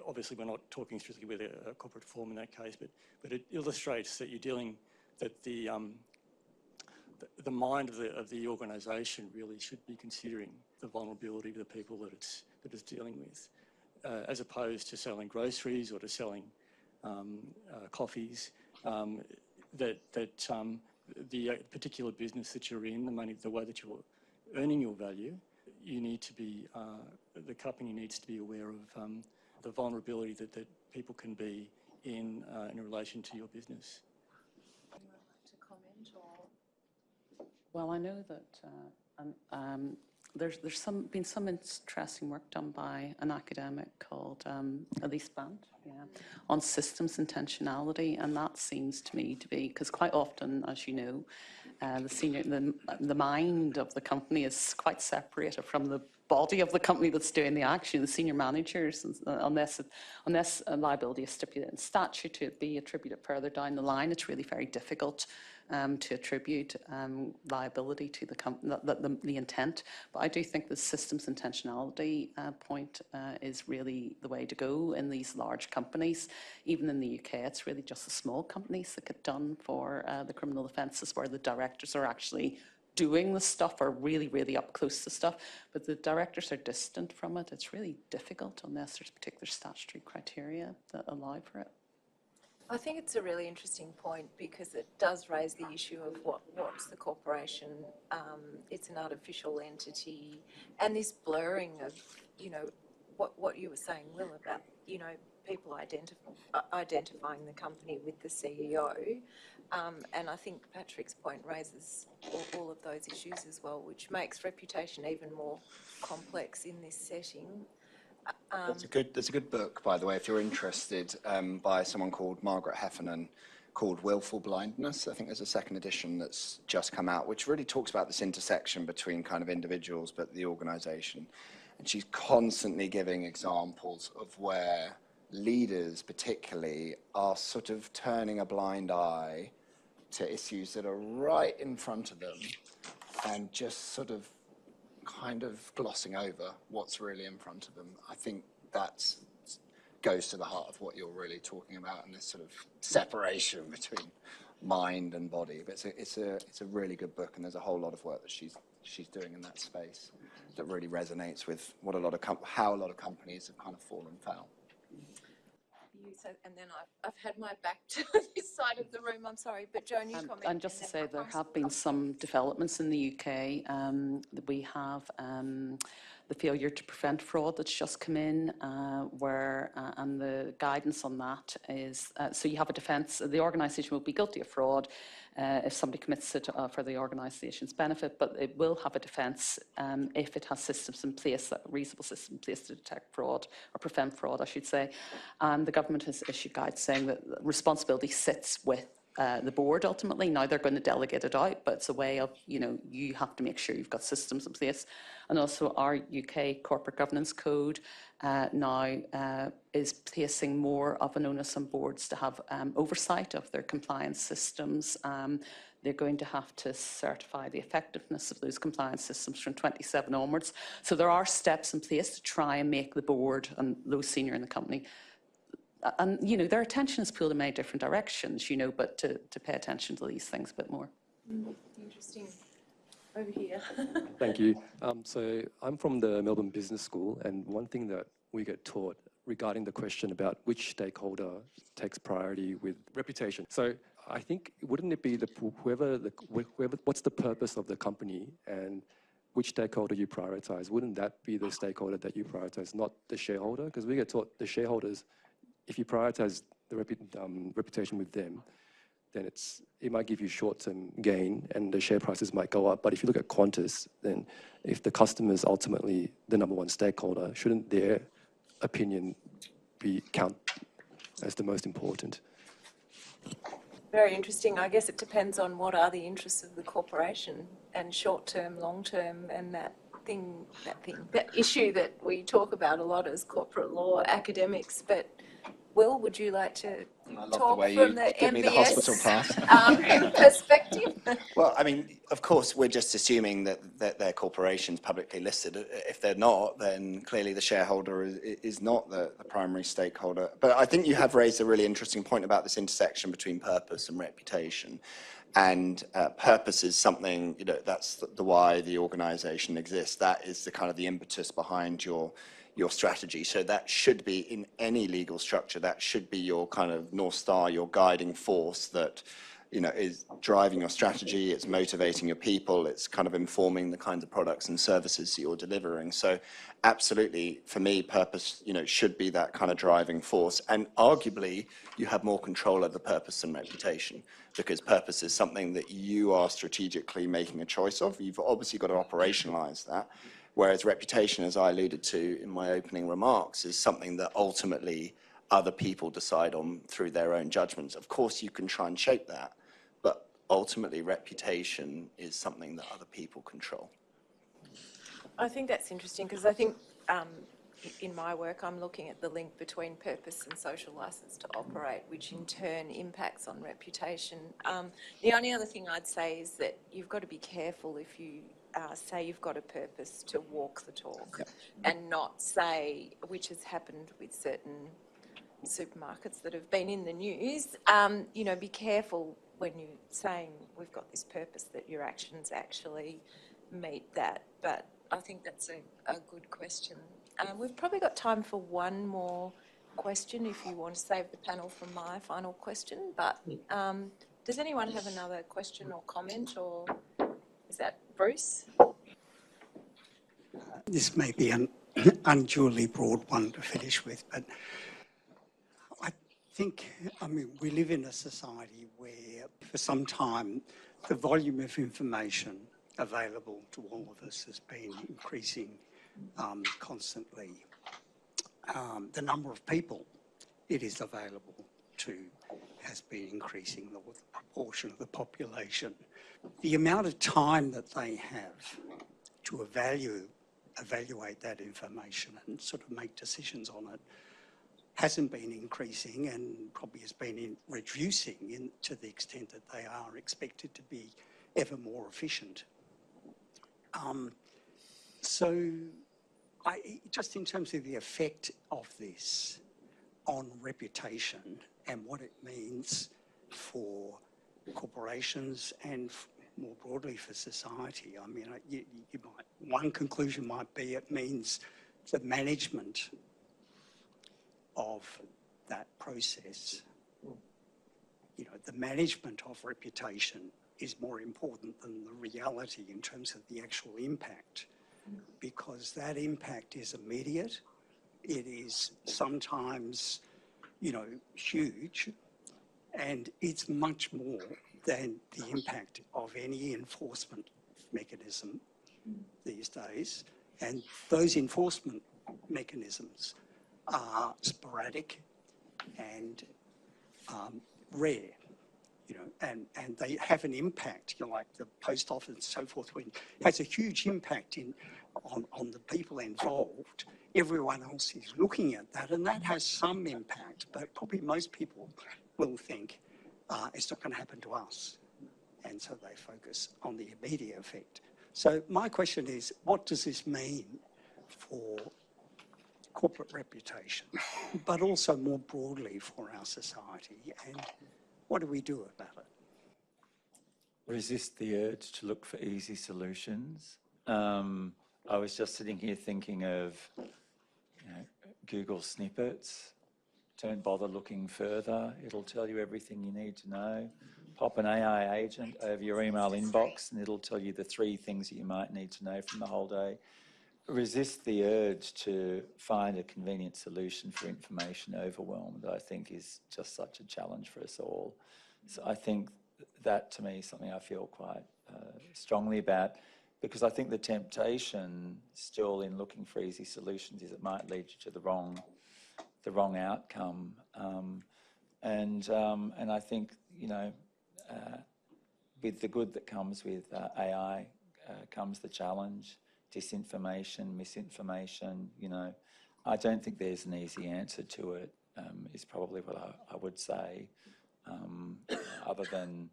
obviously we're not talking strictly with a corporate form in that case, but it illustrates that you're dealing, that the mind of the organisation really should be considering the vulnerability of the people that it's dealing with, as opposed to selling groceries or to selling coffees. The particular business that you're in, the way that you're earning your value, you need to be, the company needs to be aware of the vulnerability that people can be in relation to your business. Would you like to comment or? Well, I know that there's been some interesting work done by an academic called Elise Band, on systems intentionality, and that seems to me to be, because quite often, as you know, the mind of the company is quite separated from the body of the company that's doing the action, the senior managers, unless a liability is stipulated in statute to be attributed further down the line, it's really very difficult to attribute liability to the intent. But I do think the systems intentionality point is really the way to go in these large companies. Even in the UK, it's really just the small companies that get done for the criminal offences where the directors are actually doing the stuff or really, really up close to stuff, but the directors are distant from it. It's really difficult unless there's particular statutory criteria that allow for it. I think it's a really interesting point because it does raise the issue of what's the corporation. It's an artificial entity, and this blurring of, what you were saying, Will, about, people identifying the company with the CEO. And I think Patrick's point raises all of those issues as well, which makes reputation even more complex in this setting. There's a good book, by the way, if you're interested, by someone called Margaret Heffernan, called Willful Blindness. I think there's a second edition that's just come out, which really talks about this intersection between kind of individuals but the organisation. And she's constantly giving examples of where leaders particularly are sort of turning a blind eye to issues that are right in front of them and just sort of kind of glossing over what's really in front of them. I think that goes to the heart of what you're really talking about, and this sort of separation between mind and body. But it's a really good book, and there's a whole lot of work that she's doing in that space that really resonates with what how a lot of companies have kind of fallen foul. And then I've had my back to this side of the room, I'm sorry, but Joan, you comment. And just to say, there have been some developments in the UK. We have the failure to prevent fraud that's just come in, and the guidance on that is, so you have a defence, the organisation will be guilty of fraud if somebody commits it for the organisation's benefit, but it will have a defence if it has systems in place, reasonable systems in place to detect fraud, or prevent fraud, I should say. And the government has issued guides saying that responsibility sits with the board ultimately. Now they're going to delegate it out, but it's a way of, you have to make sure you've got systems in place. And also our UK Corporate Governance Code now is placing more of an onus on boards to have oversight of their compliance systems. They're going to have to certify the effectiveness of those compliance systems from 27 onwards. So there are steps in place to try and make the board and those senior in the company, and their attention is pulled in many different directions, but to pay attention to these things a bit more. Interesting. Over here. Thank you. So I'm from the Melbourne Business School, and one thing that we get taught regarding the question about which stakeholder takes priority with reputation. So I think, wouldn't it be what's the purpose of the company and which stakeholder you prioritize? Wouldn't that be the stakeholder that you prioritize, not the shareholder? Because we get taught the shareholders, if you prioritize the reputation with them, then it might give you short-term gain and the share prices might go up. But if you look at Qantas, then if the customer is ultimately the number one stakeholder, shouldn't their opinion count as the most important? Very interesting. I guess it depends on what are the interests of the corporation, and short-term, long-term, and that issue that we talk about a lot as corporate law academics. But Will, would you like to I love talk the way from you the give me the hospital pass. perspective? Well, I mean, of course, we're just assuming that they're corporations publicly listed. If they're not, then clearly the shareholder is not the primary stakeholder. But I think you have raised a really interesting point about this intersection between purpose and reputation. And purpose is something, that's the why the organization exists. That is the kind of the impetus behind your strategy. So that should be in any legal structure, that should be your kind of North Star, your guiding force that, is driving your strategy, it's motivating your people, it's kind of informing the kinds of products and services that you're delivering. So absolutely, for me, purpose, should be that kind of driving force. And arguably, you have more control of the purpose than reputation, because purpose is something that you are strategically making a choice of. You've obviously got to operationalize that. Whereas reputation, as I alluded to in my opening remarks, is something that ultimately other people decide on through their own judgments. Of course, you can try and shape that, but ultimately reputation is something that other people control. I think that's interesting because I think in my work I'm looking at the link between purpose and social license to operate, which in turn impacts on reputation. The only other thing I'd say is that you've got to be careful if you say you've got a purpose to walk the talk, and not say, which has happened with certain supermarkets that have been in the news, be careful when you're saying we've got this purpose that your actions actually meet that. But I think that's a good question. We've probably got time for one more question if you want to save the panel for my final question. But does anyone have another question or comment, or is that Bruce? This may be an unduly broad one to finish with, but I think, we live in a society where for some time the volume of information available to all of us has been increasing constantly. The number of people it is available to has been increasing, the proportion of the population. The amount of time that they have to evaluate that information and sort of make decisions on it hasn't been increasing, and probably has been reducing to the extent that they are expected to be ever more efficient. So just in terms of the effect of this on reputation and what it means for corporations and more broadly for society, one conclusion might be it means the management of that process, the management of reputation is more important than the reality in terms of the actual impact, because that impact is immediate. It is sometimes, huge, and it's much more than the impact of any enforcement mechanism these days. And those enforcement mechanisms are sporadic and rare, and they have an impact, like the post office and so forth, when it has a huge impact on the people involved. Everyone else is looking at that, and that has some impact, but probably most people will think it's not going to happen to us. And so they focus on the immediate effect. So my question is, what does this mean for corporate reputation, but also more broadly for our society, and what do we do about it? Resist the urge to look for easy solutions. I was just sitting here thinking of Google snippets. Don't bother looking further. It'll tell you everything you need to know. Pop an AI agent over your email inbox and it'll tell you the 3 things that you might need to know from the whole day. Resist the urge to find a convenient solution for information overwhelm that I think is just such a challenge for us all. So I think that, to me, is something I feel quite strongly about, because I think the temptation still in looking for easy solutions is it might lead you to the wrong outcome. And I think, with the good that comes with AI comes the challenge. Disinformation, misinformation, I don't think there's an easy answer to it. is probably what I would say, other than,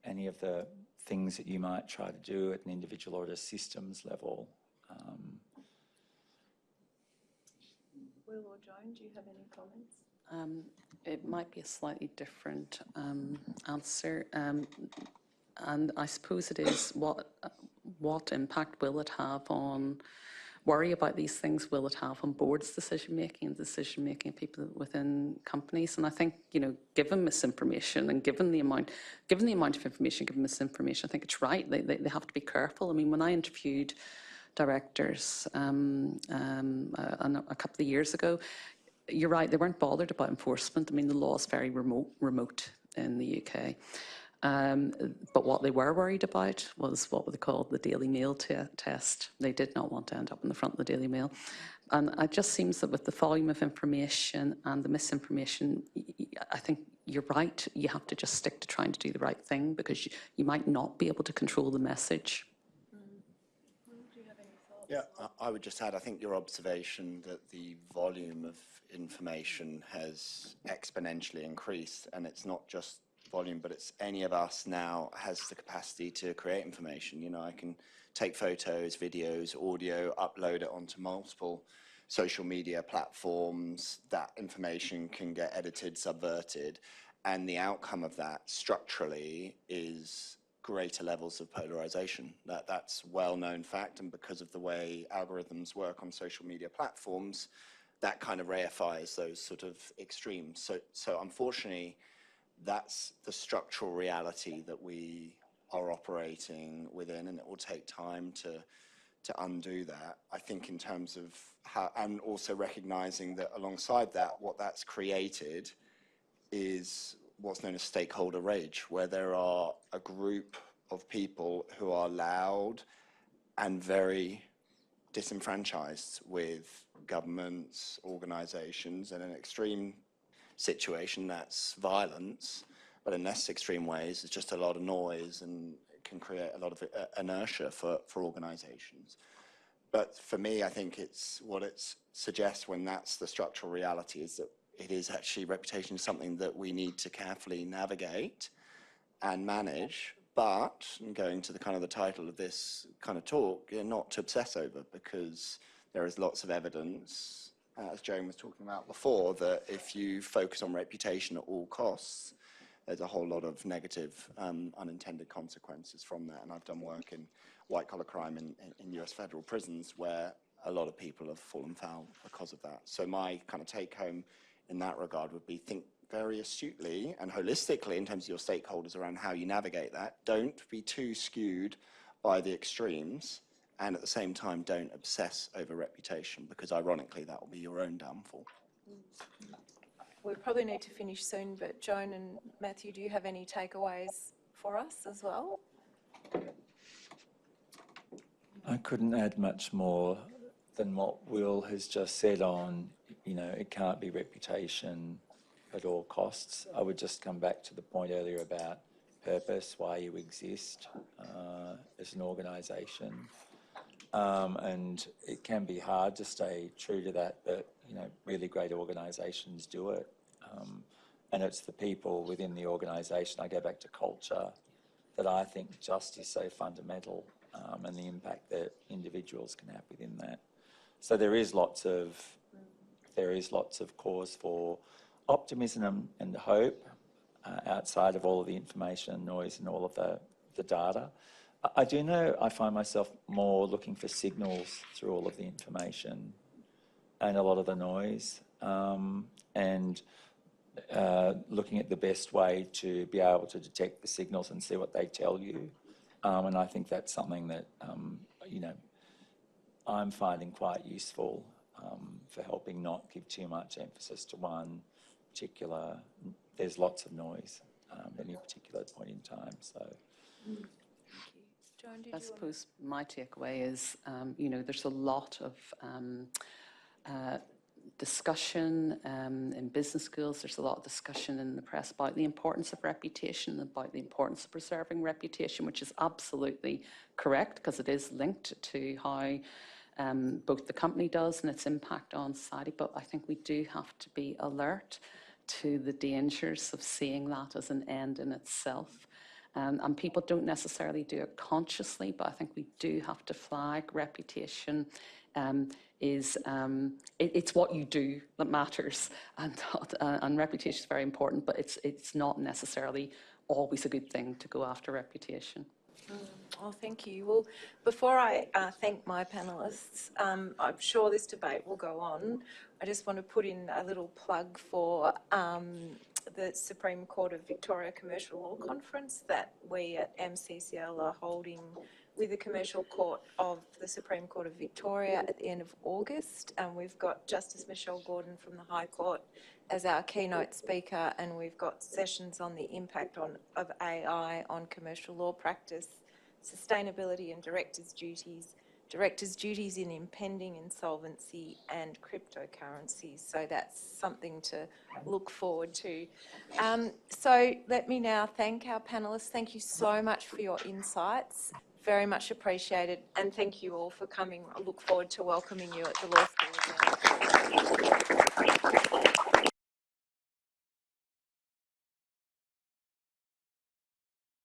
any of the things that you might try to do at an individual or at a systems level. Will or Joan, do you have any comments? It might be a slightly different answer, and I suppose it is what impact will it have on, worry about these things, will it have on boards' decision-making and decision-making of people within companies? And I think, given misinformation and given the amount of information, given misinformation, I think it's right. They have to be careful. I mean, when I interviewed directors a couple of years ago, you're right, they weren't bothered about enforcement. I mean, the law is very remote in the UK. But what they were worried about was what they called the Daily Mail test. They did not want to end up in the front of the Daily Mail. And it just seems that with the volume of information and the misinformation, I think you're right. You have to just stick to trying to do the right thing, because you might not be able to control the message. Yeah, I would just add, I think your observation that the volume of information has exponentially increased, and it's not just volume, but it's any of us now has the capacity to create information. I can take photos, videos, audio, upload it onto multiple social media platforms. That information can get edited, subverted, and the outcome of that structurally is greater levels of polarisation. That's a well-known fact, and because of the way algorithms work on social media platforms, that kind of reifies those sort of extremes. So unfortunately, that's the structural reality that we are operating within, and it will take time to undo that. I think in terms of how, and also recognising that alongside that, what that's created is what's known as stakeholder rage, where there are a group of people who are loud and very disenfranchised with governments, organisations, and an extreme situation that's violence, but in less extreme ways, it's just a lot of noise and it can create a lot of inertia for organisations. But for me, I think it's what it suggests when that's the structural reality is that it is actually reputation is something that we need to carefully navigate and manage, but going to the kind of the title of this kind of talk, not to obsess over, because there is lots of evidence, as Joan was talking about before, that if you focus on reputation at all costs, there's a whole lot of negative unintended consequences from that. And I've done work in white-collar crime in US federal prisons where a lot of people have fallen foul because of that. So my kind of take-home in that regard would be think very astutely and holistically in terms of your stakeholders around how you navigate that. Don't be too skewed by the extremes, and at the same time, don't obsess over reputation, because ironically, that will be your own downfall. We probably need to finish soon, but Joan and Matthew, do you have any takeaways for us as well? I couldn't add much more than what Will has just said on, it can't be reputation at all costs. I would just come back to the point earlier about purpose, why you exist as an organisation. And it can be hard to stay true to that, but really great organisations do it. And it's the people within the organisation, I go back to culture, that I think just is so fundamental, and the impact that individuals can have within that. So there is lots of cause for optimism and hope outside of all of the information and noise and all of the data. I do know I find myself more looking for signals through all of the information and a lot of the noise, and looking at the best way to be able to detect the signals and see what they tell you. And I think that's something that, I'm finding quite useful for helping not give too much emphasis to one particular. There's lots of noise at any particular point in time. So, Thank you. Joan, did I you suppose my takeaway is, there's a lot of discussion in business schools. There's a lot of discussion in the press about the importance of reputation, about the importance of preserving reputation, which is absolutely correct because it is linked to how both the company does and its impact on society, but I think we do have to be alert to the dangers of seeing that as an end in itself. And people don't necessarily do it consciously, but I think we do have to flag reputation. It's what you do that matters, and reputation is very important, but it's not necessarily always a good thing to go after reputation. Well, thank you. Well, before I thank my panellists, I'm sure this debate will go on. I just want to put in a little plug for the Supreme Court of Victoria Commercial Law Conference that we at MCCL are holding with the Commercial Court of the Supreme Court of Victoria at the end of August. And we've got Justice Michelle Gordon from the High Court as our keynote speaker, and we've got sessions on the impact of AI on commercial law practice, sustainability and directors' duties in impending insolvency and cryptocurrencies. So that's something to look forward to. So let me now thank our panellists. Thank you so much for your insights. Very much appreciated. And thank you all for coming. I look forward to welcoming you at the Law School again.